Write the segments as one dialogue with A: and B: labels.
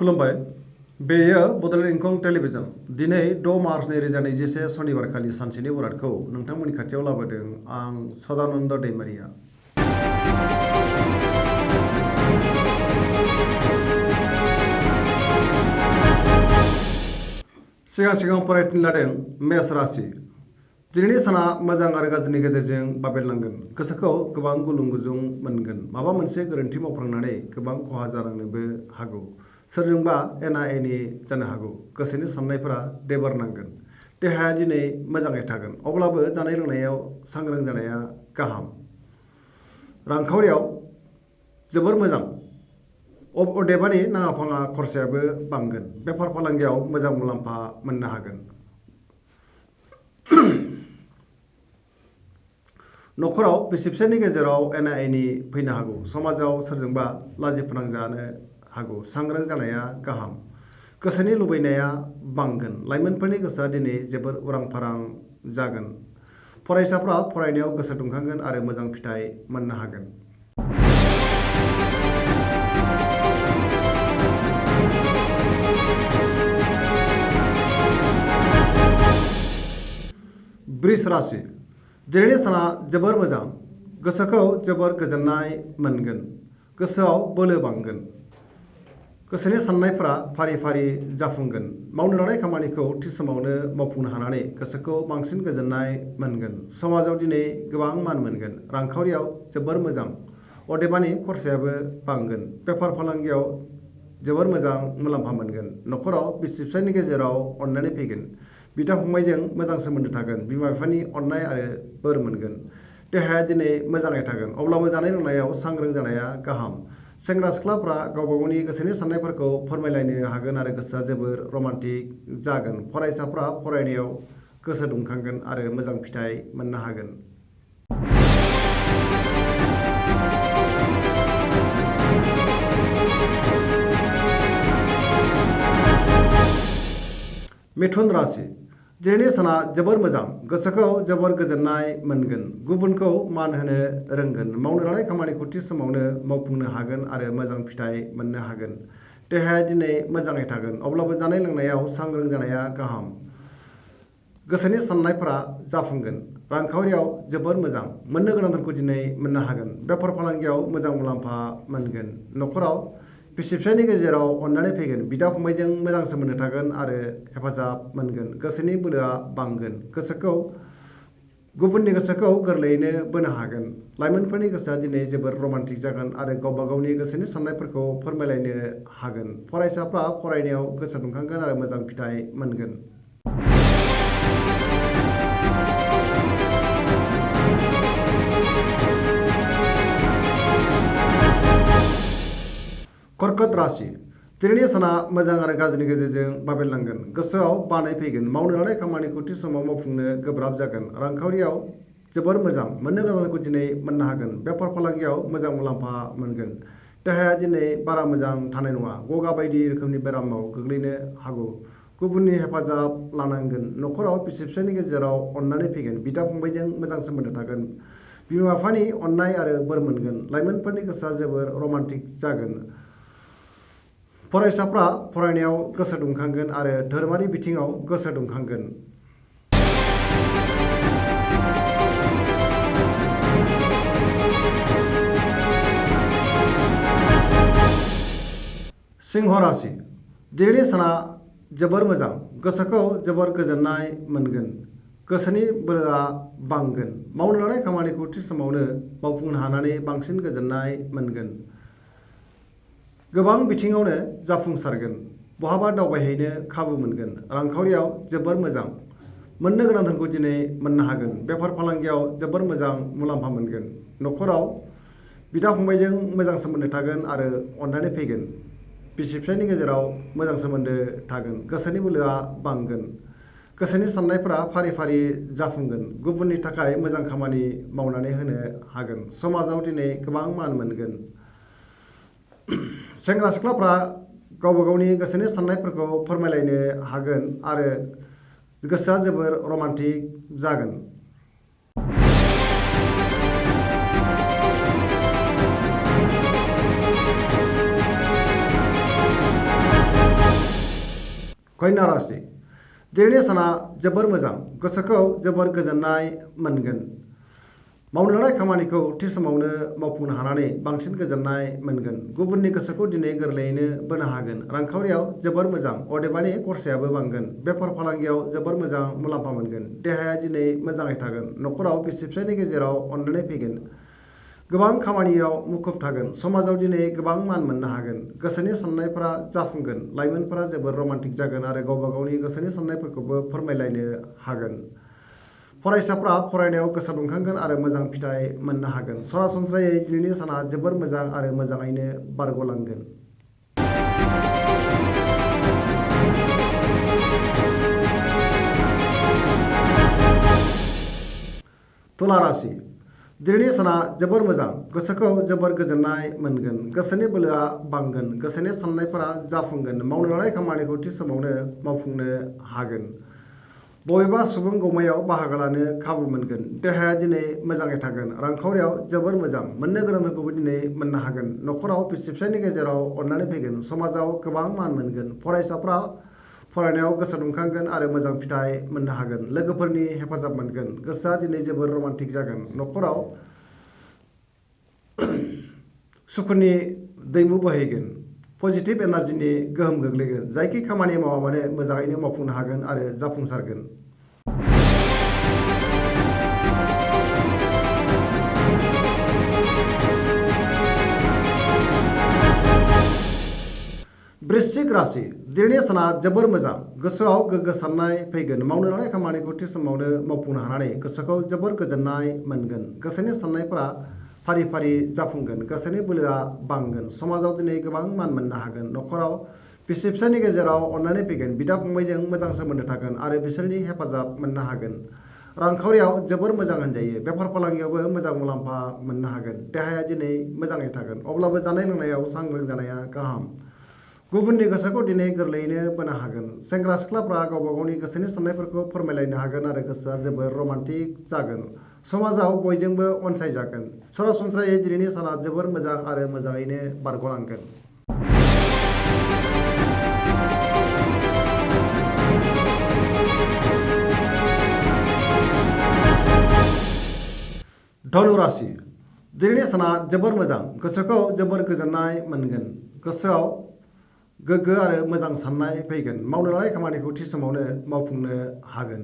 A: खुलुमबाय। बेयो बड'लेण्ड इंखं टेलिभिजन। दिनै 6 मार्च 2021 सनिबारखालि सानसेनि बरादखौ नोंथांमोननि खाथियाव लाबोदों आं सदानन्द दैमारिया। सिगां फरायथिनो लादों मेष राशि। दिनैनि साना मोजां आरो गाज्रिनि गेजेरजों बाबेरलांगोन। गोसोखौ गोबां गुलुं गुजुं मोनगोन। माबा मोनसे गोरोन्थि मावफ्लांनानै गोबां खहा जानांनोबो हागौ। सोरजोंबा एना एनि जानो हागौ। गोसोनि साननायफोरा देबार नांगोन। देहाया दिनै मोजाङै थागोन। अब्लाबो जानाय लोंनायाव सांग्रां जानाया गाहाम। रांखावरियाव जोबोर मोजां। अदेबानि नाङा फाङा खरसायाबो बांगोन। बेफार फालांगियाव मोजां मुलाम्फा मोननो हागोन। न'खराव बिसि फिसायनि गेजेराव एना एनि फैनो हागौ। समाजाव सोरजोंबा लाजि फोनांजानो हागौ। सांग्रां जानाया गाहाम। गोसोनि लुबैनाया बांगोन। लाइमोनफोरनि गोसोआ दिनै जोबोर उरां फारां जागोन। फरायसाफ्रा फरायनायाव गोसो दुंखांगोन आरो मोजां फिथाइ मोननो हागोन। वृष राशि। दिनैनि साना जोबोर मोजां। गोसोखौ जोबोर गोजोननाय मोनगोन। गोसोआव बोलो बांगोन। गोसोनि साननायफोरा फारि फारि जाफुंगोन। मावनो लानाय खामानिखौ थि समावनो मावफुंनो हानानै गोसोखौ बांसिन गोजोननाय मोनगोन। समाजाव दिनै गोबां मान मोनगोन। रांखावरियाव जोबोर मोजां। अदेबानि खरसायाबो बांगोन। बेफार फालांगियाव जोबोर मोजां मुलाम्फा मोनगोन। न'खराव बिसि फिसायनि गेजेराव अननानै फैगोन। बिदा फंबायजों मोजां सोमोन्दो थागोन। बिमा बिफानि अननाय आरो बोर मोनगोन। देहाया दिनै मोजाङै थागोन। अब्लाबो जानाय लोंनायाव सांग्रां जानाया गाहाम। सेंग्रा सिख्लाफ्रा गावबा गावनि गोसोनि साननायफोरखौ फोरमायलायनो हागोन आरो गोसोआ जोबोर रमान्टिक जागोन। फरायसाफ्रा फरायनायाव गोसो दुंखांगोन आरो मोजां फिथाइ मोननो हागोन। मिथुन राशि। दिनैनि साना जोबोर मोजां। गोसोखौ जोबोर गोजोननाय मोनगोन। गुबुनखौ मान होनो रोंगोन। मावनो लानाय खामानिखौ थि समावनो मावफुंनो हागोन आरो मोजां फिथाइ मोननो हागोन। देहाया दिनै मोजाङै थागोन। अब्लाबो जानाय लोंनायाव सांग्रां जानाया गाहाम। गोसोनि साननायफोरा जाफुंगोन। रांखावरियाव जोबोर मोजां। मोननो गोनां धोनखौ दिनै मोननो हागोन। बेफार फालांगियाव मोजां मुलाम्फा मोनगोन। न'खराव बिसि फिसायनि गेजेराव अननानै फैगोन। बिदा फंबायजों मोजां सोमोन्दो थागोन आरो हेफाजाब मोनगोन। गोसोनि बोलोआ बांगोन। गुबुननि गोसोखौ गोरलैयैनो बोनो हागोन। लाइमोनफोरनि गोसोआ दिनै जोबोर रमान्टिक जागोन आरो गावबा गावनि गोसोनि साननायफोरखौ फोरमायलायनो हागोन। फरायसाफ्रा फरायनायाव गोसो दुंखांगोन आरो मोजां फिथाइ मोनगोन। कर्कट राशि। दिनैनि साना मोजां आरो गाज्रिनि गेजेरजों बाबेरलांगोन। गोसोआव बानाय फैगोन। मावनो लानाय खामानिखौ थि समाव मावफुंनो गोब्राब जागोन। रांखावरियाव जोबोर मोजां। मोननो गोनांखौ दिनै मोननो हागोन। बेफार फालांगियाव मोजां मुलाम्फा मोनगोन। देहाया दिनै बारा मोजां थानाय नङा। गगा बायदि रोखोमनि बेरामाव गोग्लैनो हागौ। गुबुननि हेफाजाब लानांगोन। न'खराव बिसि फिसायनि गेजेराव अननानै फैगोन। बिदा फंबायजों मोजां सोमोन्दो थागोन। बिमा बिफानि अननाय आरो बोर मोनगोन। लाइमोनफोरनि गोसोआ जोबोर रमान्टिक जागोन। फरायसाफ्रा फरायनायाव गोसो दुंखांगोन आरो धोरोमारि बिथिङाव गोसो दुंखांगोन। सिंह राशि। दिनैनि साना जोबोर मोजां। गोसोखौ जोबोर गोजोननाय मोनगोन। गोसोनि बोलोआ बांगोन। मावनो लानाय खामानिखौ थि समावनो मावफुंनो हानानै बांसिन गोजोननाय मोनगोन। गोबां बिथिङावनो जाफुंसारगोन। बहाबा दावबायहैनो खाबु मोनगोन। रांखावरियाव जोबोर मोजां। मोननो गोनां धोनखौ दिनै मोननो हागोन। बेफार फालांगियाव जोबोर मोजां मुलाम्फा मोनगोन। न'खराव बिदा फंबायजों मोजां सोमोन्दो थागोन आरो अननानै फैगोन। बिसि फिसायनि गेजेराव मोजां सोमोन्दो थागोन। गोसोनि बोलोआ बांगोन। गोसोनि साननायफोरा फारि फारि जाफुंगोन। गुबुननि थाखाय मोजां खामानि मावनानै होनो हागोन। समाजाव दिनै गोबां मान मोनगोन। सेंग्रा सिख्लाफ्रा गावबा गावनि गोसोनि साननायफोरखौ फोरमायलायनो हागोन आरो गोसोआ जोबोर रमान्टिक जागोन। कन्या राशि दिनैनि साना जोबोर मोजां गोसोखौ जोबोर गोजोननाय मोनगोन मावनो लानाय खामानिखौ थि समावनो मावफुंनो हानानै बांसिन गोजोननाय मोनगोन गुबुननि गोसोखौ दिनै गोरलैयैनो बोनो हागोन रांखावरियाव जोबोर मोजां अदेबानि खरसायाबो बांगोन बेफार फालांगियाव जोबोर मोजां मुलाम्फा मोनगोन देहाया दिनै मोजाङै थागोन न'खराव बिसि फिसायनि गेजेराव अनलायनाय फैगोन गोबां खामानियाव मुखुब थागोन समाजाव दिनै गोबां मान मोननो हागोन गोसोनि साननायफोरा जाफुंगोन लाइमोनफोरा जोबोर रमान्टिक जागोन आरो गावबा गावनि गोसोनि साननायफोरखौबो फोरमायलायनो हागोन फरायसाफ्रा फरायनायाव गोसो दुंखांगोन आरो मोजां फिथाइ मोननो हागोन सरासनस्रायै दिनैनि साना जोबोर मोजां आरो मोजाङैनो बारग'लांगोन। तुला राशि दिनैनि साना जोबोर मोजां गोसोखौ जोबोर गोजोननाय मोनगोन गोसोनि बोलोआ बांगोन गोसोनि साननायफोरा जाफुंगोन मावनो लानाय खामानिखौ थि समावनो मावफुंनो हागोन बबेबा सुबुं गौमायाव बाहागो लानो खाबु मोनगोन देहाया दिनै मोजाङै थागोन रांखावरियाव जोबोर मोजां मोननो गोनांफोरखौबो दिनै मोननो हागोन न'खराव बिसि फिसायनि गेजेराव अननानै फैगोन समाजाव गोबां मान मोनगोन फरायसाफ्रा फरायनायाव गोसो दुंखांगोन आरो मोजां फिथाइ मोननो हागोन लोगोफोरनि हेफाजाब मोनगोन गोसोआ दिनै जोबोर रमान्टिक जागोन न'खराव सुखुनि दैमु बोहैगोन पजिटिभ एनार्जिनि गोहोम गोग्लैगोन जायखि खामानि मावा मानो मोजाङैनो मावफुंनो हागोन आरो जाफुंसारगोन। वृश्चिक राशि दिनैनि साना जोबोर मोजां गोसोआव गोग्गो साननाय फैगोन मावनो लानाय खामानिखौ थि समावनो मावफुंनो हानानै गोसोखौ जोबोर गोजोननाय मोनगोन गोसोनि साननायफोरा फारि फारि जाफुंगोन गोसोनि बोलोआ बांगोन समाजाव दिनै गोबां मान मोननो हागोन न'खराव बिसि फिसायनि गेजेराव अननानै फैगोन बिदा फंबायजों मोजां सोमोन्दो थागोन आरो बिसोरनि हेफाजाब मोननो हागोन रांखावरियाव जोबोर मोजां होनजायो बेफार फालांगियावबो मोजां मुलाम्फा मोननो हागोन देहाया दिनै मोजाङै थागोन अब्लाबो जानाय लोंनायाव सांग्रां जानाया गाहाम गुबुननि गोसोखौ दिनै गोरलैयैनो बोनो हागोन सेंग्रा सिख्लाफ्रा गावबा गावनि गोसोनि साननायफोरखौ फोरमायलायनो हागोन आरो गोसोआ जोबोर रमान्टिक जागोन समाजाव बयजोंबो अनसायजागोन सरासनस्रायै दिनैनि साना जोबोर मोजां आरो मोजाङैनो बारग'लांगोन। धनु राशि दिनैनि साना जोबोर मोजां गोसोखौ जोबोर गोजोननाय मोनगोन गोसोआव गोग्गो आरो मोजां साननाय फैगोन मावनो लानाय खामानिखौ थि समावनो मावफुंनो हागोन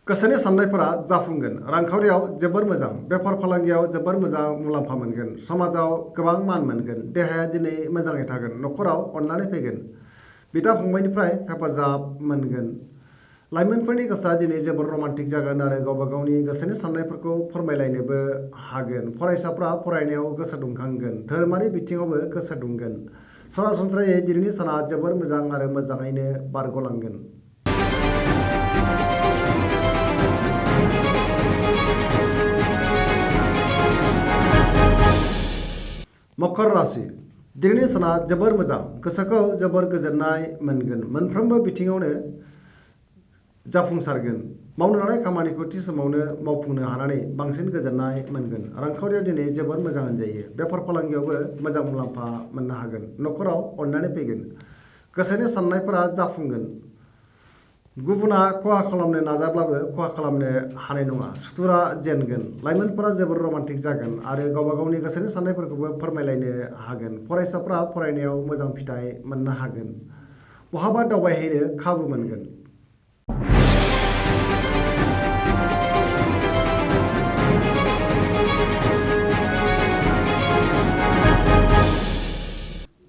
A: गोसोनि साननायफोरा जाफुंगोन रांखावरियाव जोबोर मोजां बेफार फालांगियाव जोबोर मोजां मुलाम्फा मोनगोन समाजाव गोबां मान मोनगोन देहाया दिनै मोजाङै थागोन न'खराव अननानै फैगोन बिदा फंबायनिफ्राय हेफाजाब मोनगोन लाइमोनफोरनि गोसोआ दिनै जोबोर रमान्टिक जागोन आरो गावबा गावनि गोसोनि साननायफोरखौ फोरमायलायनोबो हागोन फरायसाफ्रा फरायनायाव गोसो दुंखांगोन धोरोमारि बिथिङावबो गोसो दुंगोन सरासनस्रायै दिनैनि साना जोबोर मोजां आरो मोजाङैनो बारग'लांगोन। मकर राशि दिनैनि साना जोबोर मोजां गोसोखौ जोबोर गोजोननाय मोनगोन मोनफ्रोमबो बिथिङावनो जाफुंसारगोन मावनो लानाय खामानिखौ थि समावनो मावफुंनो हानानै बांसिन गोजोननाय मोनगोन रांखावरियाव दिनै जोबोर मोजां होनजायो बेफार फालांगियावबो मोजां मुलाम्फा मोननो हागोन न'खराव अननानै फैगोन गोसोनि साननायफोरा जाफुंगोन गुबुना खहा खालामनो नाजाब्लाबो खहा खालामनो हानाय नङा सुथुरा जेनगोन लाइमोनफोरा जोबोर रमान्टिक जागोन आरो गावबा गावनि गोसोनि साननायफोरखौबो फोरमायलायनो हागोन फरायसाफ्रा फरायनायाव मोजां फिथाइ मोननो हागोन बहाबा दावबायहैनो खाबु मोनगोन।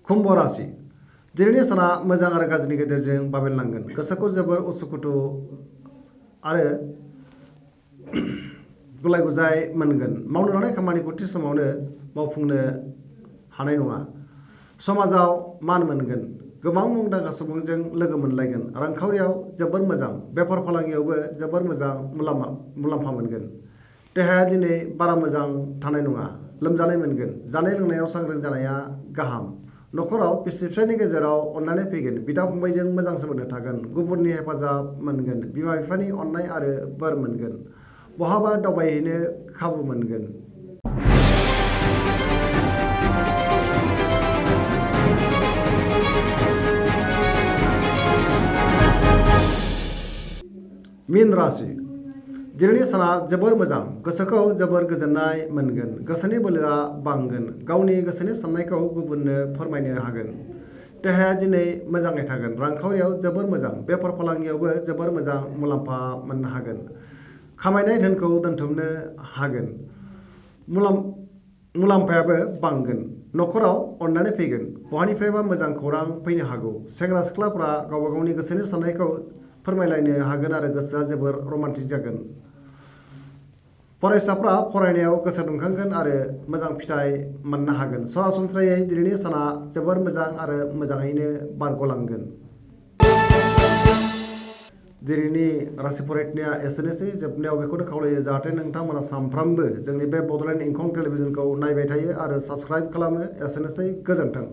A: कुम्भ राशि दिनैनि साना मोजां आरो गाज्रिनि गेजेरजों बाबेनलांगोन गोसोखौ जोबोर उसुखुथु आरो गुलाय गुजाय मोनगोन मावनो लानाय खामानिखौ थि समावनो मावफुंनो हानाय नङा समाजाव मान मोनगोन गोबां मुंदांखा सुबुंजों लोगो मोनलायगोन रांखावरियाव जोबोर मोजां बेफार फालांगियावबो जोबोर मोजां मुलाम्फा मोनगोन देहाया दिनै बारा मोजां थानाय नङा लोमजानाय मोनगोन जानाय लोंनायाव सांग्रां जानाया गाहाम न'खराव बिसि फिसायनि गेजेराव अननानै फैगोन बिदा फंबायजों मोजां सोमोन्दो थागोन गुबुननि हेफाजाब मोनगोन बिमा बिफानि अननाय आरो बोर मोनगोन बहाबा दावबायहैनो खाबु मोनगोन। मीन राशि दिनैनि साना जोबोर मोजां गोसोखौ जोबोर गोजोननाय मोनगोन गोसोनि बोलोआ बांगोन गावनि गोसोनि साननायखौ गुबुननो फोरमायनो हागोन देहाया दिनै मोजाङै थागोन रांखावरियाव जोबोर मोजां बेफार फालांगियावबो जोबोर मोजां मुलाम्फा मोननो हागोन खामायनाय धोनखौ दोनथुमनो हागोन मुलाम्फायाबो बांगोन न'खराव अननानै फैगोन बहानिफ्रायबा मोजां खौरां फैनो हागौ सेंग्रा सिख्लाफ्रा गावबा गावनि गोसोनि साननायखौ फोरमायलायनो हागोन आरो गोसोआ जोबोर रमान्टिक जागोन फरायसाफ्रा फरायनायाव गोसो दुंखांगोन आरो मोजां फिथाइ मोननो हागोन सरासनस्रायै दिनैनि साना जोबोर मोजां आरो मोजाङैनो बारग'लांगोन दिनैनि राशि फरायनाया एसेनोसै जोबनायाव बेखौनो खावलायो जाहाथे नोंथांमोना सानफ्रामबो जोंनि बे बड'लेण्ड इंखं टेलिभिजनखौ नायबाय थायो आरो साबस्क्राइब खालामो एसेनोसै गोजोन्थों